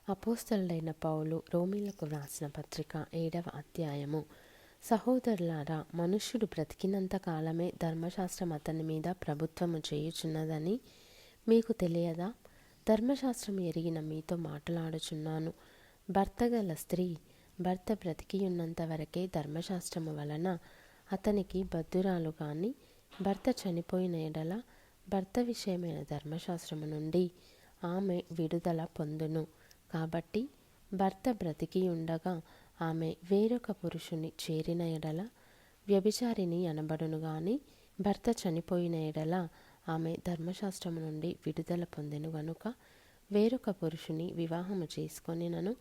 అపోస్తలుడైన పౌలు రోమీలకు వ్రాసిన పత్రిక 7వ అధ్యాయము. సహోదరులారా, మనుష్యుడు బ్రతికినంత కాలమే ధర్మశాస్త్రం అతని మీద ప్రభుత్వము చేయుచున్నదని మీకు తెలియదా? ధర్మశాస్త్రం ఎరిగిన మీతో మాట్లాడుచున్నాను. భర్త గల స్త్రీ భర్త బ్రతికియున్నంత వరకే ధర్మశాస్త్రము వలన అతనికి బద్ధురాలు గాని, భర్త చనిపోయిన ఎడల భర్త విషయమైన ధర్మశాస్త్రము నుండి ఆమె విడుదల పొందును. కాబట్టి భర్త బ్రతికి ఉండగా ఆమె వేరొక పురుషుని చేరిన ఎడల వ్యభిచారిణి అనబడును గాని, భర్త చనిపోయిన ఎడల ఆమె ధర్మశాస్త్రము నుండి విడుదల పొందెను గనుక వేరొక పురుషుని వివాహము చేసుకొనినను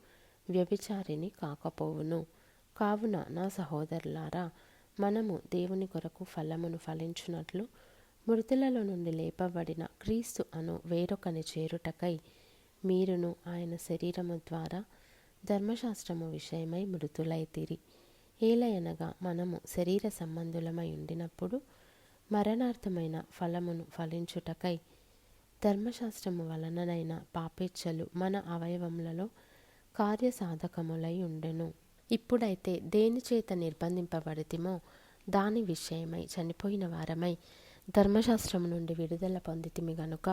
వ్యభిచారిణి కాకపోవును. కావున నా సహోదరులారా, మనము దేవుని కొరకు ఫలమును ఫలించున్నట్లు మృతులలో నుండి లేపబడిన క్రీస్తు అను వేరొకని చేరుటకై మీరును ఆయన శరీరము ద్వారా ధర్మశాస్త్రము విషయమై మృతులైతిరి. ఏలయనగా మనము శరీర సంబంధులమై ఉండినప్పుడు మరణార్థమైన ఫలమును ఫలించుటకై ధర్మశాస్త్రము వలననైన పాపేచ్ఛలు మన అవయవములలో కార్యసాధకములై ఉండెను. ఇప్పుడైతే దేని చేత నిర్బంధింపబడితిమో దాని విషయమై చనిపోయిన వారమై ధర్మశాస్త్రము నుండి విడుదల పొందితిమి గనుక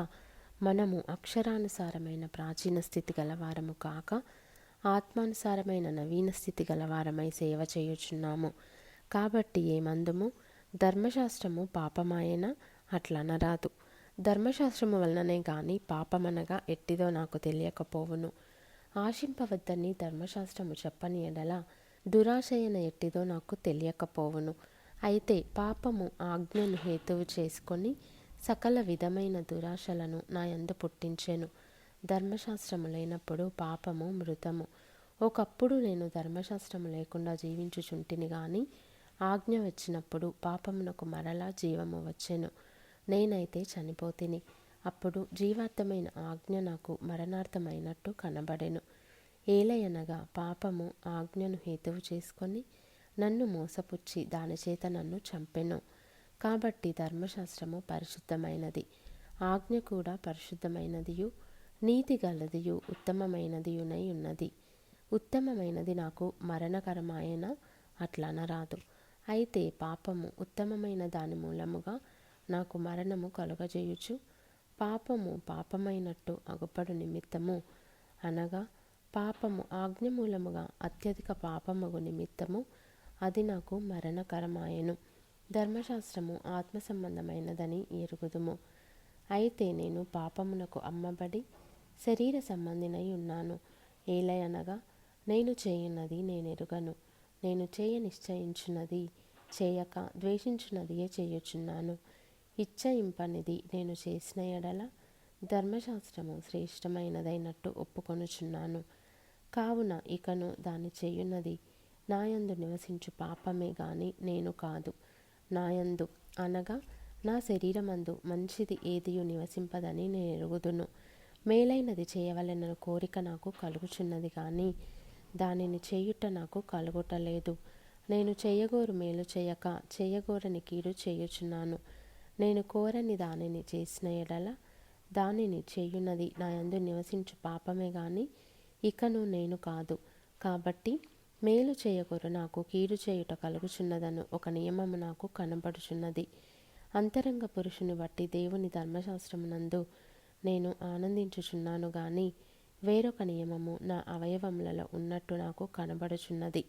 మనము అక్షరానుసారమైన ప్రాచీన స్థితి గలవారము కాక ఆత్మానుసారమైన నవీన స్థితి గలవారమై సేవ చేయుచున్నాము. కాబట్టి ఏమందుము? ధర్మశాస్త్రము పాపమాయన? అట్లనరాదు. ధర్మశాస్త్రము వలననే గాని పాపమనగా ఎట్టిదో నాకు తెలియకపోవును. ఆశింపవద్దని ధర్మశాస్త్రము చెప్పని ఎడల దురాశయన ఎట్టిదో నాకు తెలియకపోవును. అయితే పాపము ఆజ్ఞను హేతువు చేసుకొని సకల విధమైన దురాశలను నా యందు పుట్టించెను. ధర్మశాస్త్రము లేనప్పుడు పాపము మృతము. ఒకప్పుడు నేను ధర్మశాస్త్రము లేకుండా జీవించుచుంటిని గాని ఆజ్ఞ వచ్చినప్పుడు పాపమునకు మరలా జీవము వచ్చెను. నేనైతే చనిపోతిని. అప్పుడు జీవార్థమైన ఆజ్ఞ నాకు మరణార్థమైనట్టు కనబడెను. ఏలయనగా పాపము ఆజ్ఞను హేతువు చేసుకొని నన్ను మోసపుచ్చి దానిచేత నన్ను చంపెను. కాబట్టి ధర్మశాస్త్రము పరిశుద్ధమైనది, ఆజ్ఞ కూడా పరిశుద్ధమైనదియు నీతి గలదియు ఉత్తమమైనదియునై ఉన్నది. ఉత్తమమైనది నాకు మరణకరమాయన? అట్లనరాదు. అయితే పాపము ఉత్తమమైన దాని మూలముగా నాకు మరణము కలుగజేయుచు పాపము పాపమైనట్టు అగుపడు నిమిత్తము, అనగా పాపము ఆజ్ఞ మూలముగా అత్యధిక పాపమగు నిమిత్తము అది నాకు మరణకరమాయెను. ధర్మశాస్త్రము ఆత్మ సంబంధమైనదని ఎరుగుదుము. అయితే నేను పాపమునకు అమ్మబడి శరీర సంబంధినై ఉన్నాను. ఏలయనగా నేను చేయున్నది నేనెరుగను, నేను చేయ నిశ్చయించున్నది చేయక ద్వేషించున్నదియే చేయుచున్నాను. ఇచ్చయింపనిది నేను చేసిన ఎడల ధర్మశాస్త్రము శ్రేష్టమైనదైనట్టు ఒప్పుకొనుచున్నాను. కావున ఇకను దాన్ని చేయున్నది నాయందు నివసించు పాపమే గాని నేను కాదు. నాయందు అనగా నా శరీరమందు మంచిది ఏదియు నివసింపదని నేను ఎరుగుదును. మేలైనది చేయవలెనను కోరిక నాకు కలుగుచున్నది కానీ దానిని చేయుట నాకు కలుగుటలేదు. నేను చేయగోరు మేలు చేయక చేయగోరని కీడు చేయుచున్నాను. నేను కోరని దానిని చేసిన ఎడల దానిని చేయున్నది నా యందు నివసించు పాపమే గాని ఇకను నేను కాదు. కాబట్టి మేలు చేయగోరు నాకు కీడు చేయుట కలుగుచున్నదను ఒక నియమము నాకు కనబడుచున్నది. అంతరంగ పురుషుని బట్టి దేవుని ధర్మశాస్త్రమునందు నేను ఆనందించుచున్నాను గాని వేరొక నియమము నా అవయవములలో ఉన్నట్టు నాకు కనబడుచున్నది.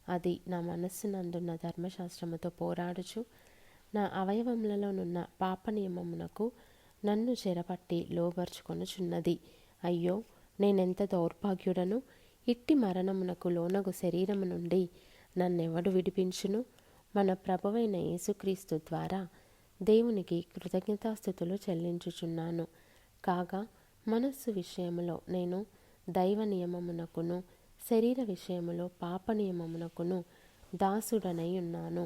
అది నా మనస్సునందున్న ధర్మశాస్త్రముతో పోరాడుచు నా అవయవములలోనున్న పాప నియమమునకు నన్ను చెరపట్టి లోబర్చుకొనుచున్నది. అయ్యో, నేనెంత దౌర్భాగ్యుడను! ఇట్టి మరణమునకు లోనగు శరీరము నుండి నన్నెవడు విడిపించును? మన ప్రభువైన యేసుక్రీస్తు ద్వారా దేవునికి కృతజ్ఞతాస్తుతులు చెల్లించుచున్నాను. కాగా మనస్సు విషయములో నేను దైవ నియమమునకును శరీర విషయములో పాప నియమమునకును దాసుడనై ఉన్నాను.